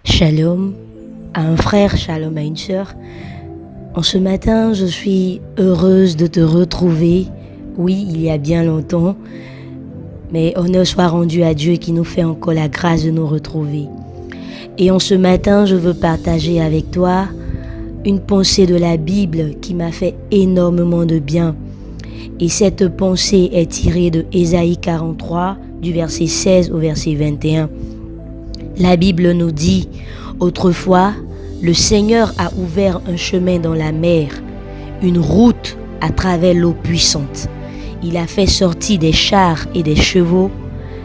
Shalom à un frère, shalom à une sœur. En ce matin, je suis heureuse de te retrouver. Oui, il y a bien longtemps, mais honneur soit rendu à Dieu qui nous fait encore la grâce de nous retrouver. Et en ce matin, je veux partager avec toi une pensée de la Bible qui m'a fait énormément de bien. Et cette pensée est tirée de Ésaïe 43, du verset 16 au verset 21. La Bible nous dit, autrefois, le Seigneur a ouvert un chemin dans la mer, une route à travers l'eau puissante. Il a fait sortir des chars et des chevaux,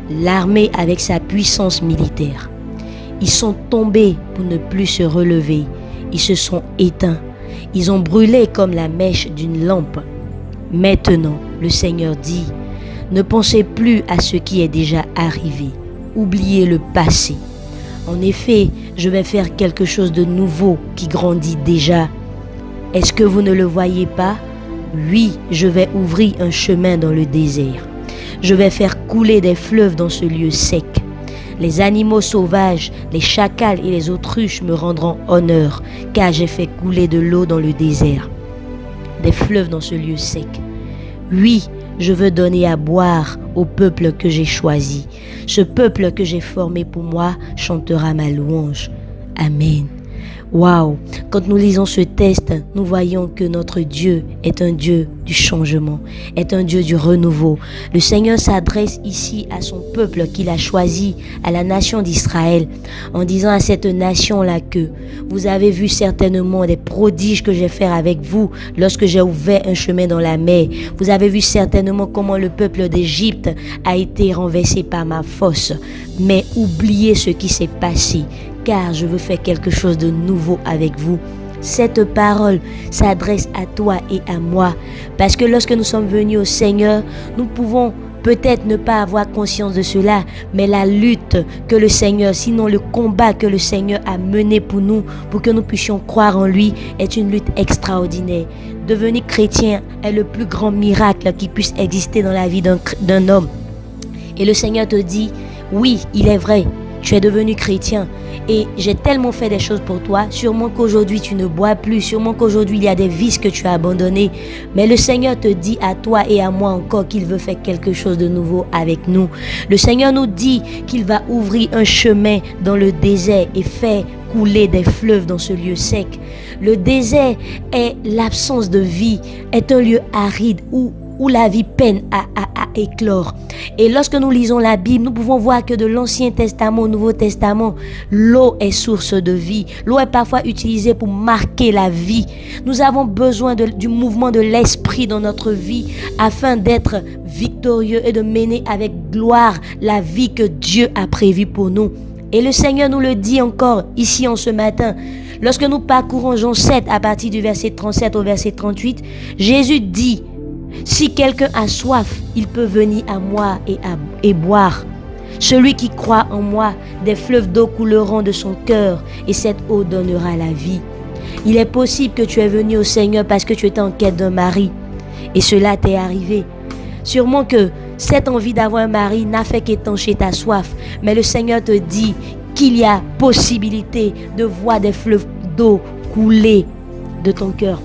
l'armée avec sa puissance militaire. Ils sont tombés pour ne plus se relever, ils se sont éteints, ils ont brûlé comme la mèche d'une lampe. Maintenant, le Seigneur dit, ne pensez plus à ce qui est déjà arrivé, oubliez le passé. En effet, je vais faire quelque chose de nouveau qui grandit déjà. Est-ce que vous ne le voyez pas? Oui, je vais ouvrir un chemin dans le désert. Je vais faire couler des fleuves dans ce lieu sec. Les animaux sauvages, les chacals et les autruches me rendront honneur, car j'ai fait couler de l'eau dans le désert. Des fleuves dans ce lieu sec. Oui, je veux donner à boire au peuple que j'ai choisi. Ce peuple que j'ai formé pour moi chantera ma louange. Amen. Waouh! Quand nous lisons ce texte, nous voyons que notre Dieu est un Dieu du changement, est un Dieu du renouveau. Le Seigneur s'adresse ici à son peuple qu'il a choisi, à la nation d'Israël, en disant à cette nation-là que vous avez vu certainement des prodiges que j'ai fait avec vous lorsque j'ai ouvert un chemin dans la mer. Vous avez vu certainement comment le peuple d'Égypte a été renversé par ma force. Mais oubliez ce qui s'est passé, car je veux faire quelque chose de nouveau avec vous. Cette parole s'adresse à toi et à moi, parce que lorsque nous sommes venus au Seigneur, nous pouvons peut-être ne pas avoir conscience de cela, mais la lutte que le Seigneur, sinon le combat que le Seigneur a mené pour nous, pour que nous puissions croire en lui, est une lutte extraordinaire. Devenir chrétien est le plus grand miracle qui puisse exister dans la vie d'un homme. Et le Seigneur te dit, oui, il est vrai, tu es devenu chrétien et j'ai tellement fait des choses pour toi, sûrement qu'aujourd'hui tu ne bois plus, sûrement qu'aujourd'hui il y a des vices que tu as abandonnés, mais le Seigneur te dit à toi et à moi encore qu'il veut faire quelque chose de nouveau avec nous. Le Seigneur nous dit qu'il va ouvrir un chemin dans le désert et faire couler des fleuves dans ce lieu sec. Le désert est l'absence de vie, est un lieu aride où la vie peine à éclore. Et lorsque nous lisons la Bible, nous pouvons voir que de l'Ancien Testament au Nouveau Testament, l'eau est source de vie. L'eau est parfois utilisée pour marquer la vie. Nous avons besoin du mouvement de l'Esprit dans notre vie afin d'être victorieux et de mener avec gloire la vie que Dieu a prévue pour nous. Et le Seigneur nous le dit encore ici en ce matin. Lorsque nous parcourons Jean 7 à partir du verset 37 au verset 38, Jésus dit, si quelqu'un a soif, il peut venir à moi et boire. Celui qui croit en moi, des fleuves d'eau couleront de son cœur et cette eau donnera la vie. Il est possible que tu es venu au Seigneur parce que tu étais en quête d'un mari et cela t'est arrivé. Sûrement que cette envie d'avoir un mari n'a fait qu'étancher ta soif, mais le Seigneur te dit qu'il y a possibilité de voir des fleuves d'eau couler de ton cœur.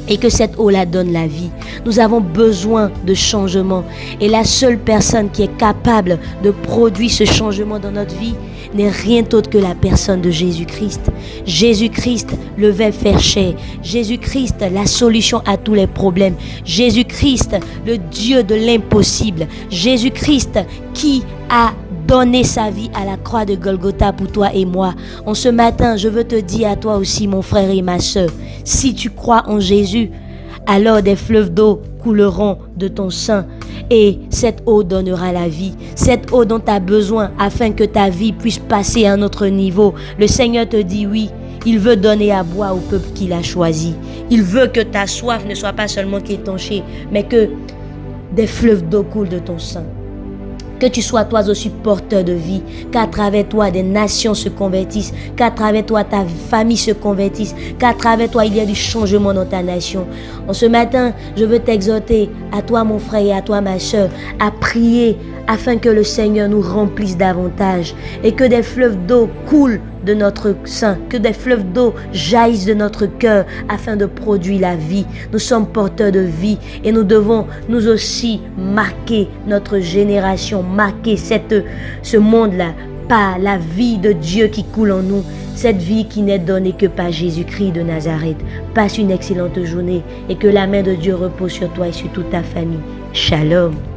Et que cette eau-là donne la vie. Nous avons besoin de changement. Et la seule personne qui est capable de produire ce changement dans notre vie n'est rien d'autre que la personne de Jésus-Christ. Jésus-Christ, le Verbe fait chair. Jésus-Christ, la solution à tous les problèmes. Jésus-Christ, le Dieu de l'impossible. Jésus-Christ qui a donné sa vie à la croix de Golgotha pour toi et moi. En ce matin, je veux te dire à toi aussi, mon frère et ma sœur, si tu crois en Jésus, alors des fleuves d'eau couleront de ton sein et cette eau donnera la vie. Cette eau dont tu as besoin afin que ta vie puisse passer à un autre niveau. Le Seigneur te dit oui. Il veut donner à boire au peuple qu'il a choisi. Il veut que ta soif ne soit pas seulement qu'étanchée, mais que des fleuves d'eau coulent de ton sein. Que tu sois toi aussi porteur de vie, qu'à travers toi des nations se convertissent, qu'à travers toi ta famille se convertisse, qu'à travers toi il y a du changement dans ta nation. En ce matin, je veux t'exhorter, à toi mon frère et à toi ma soeur, à prier afin que le Seigneur nous remplisse davantage et que des fleuves d'eau coulent de notre sein, que des fleuves d'eau jaillissent de notre cœur afin de produire la vie. Nous sommes porteurs de vie et nous devons nous aussi marquer notre génération, marquer ce monde-là par la vie de Dieu qui coule en nous, cette vie qui n'est donnée que par Jésus-Christ de Nazareth. Passe une excellente journée et que la main de Dieu repose sur toi et sur toute ta famille. Shalom.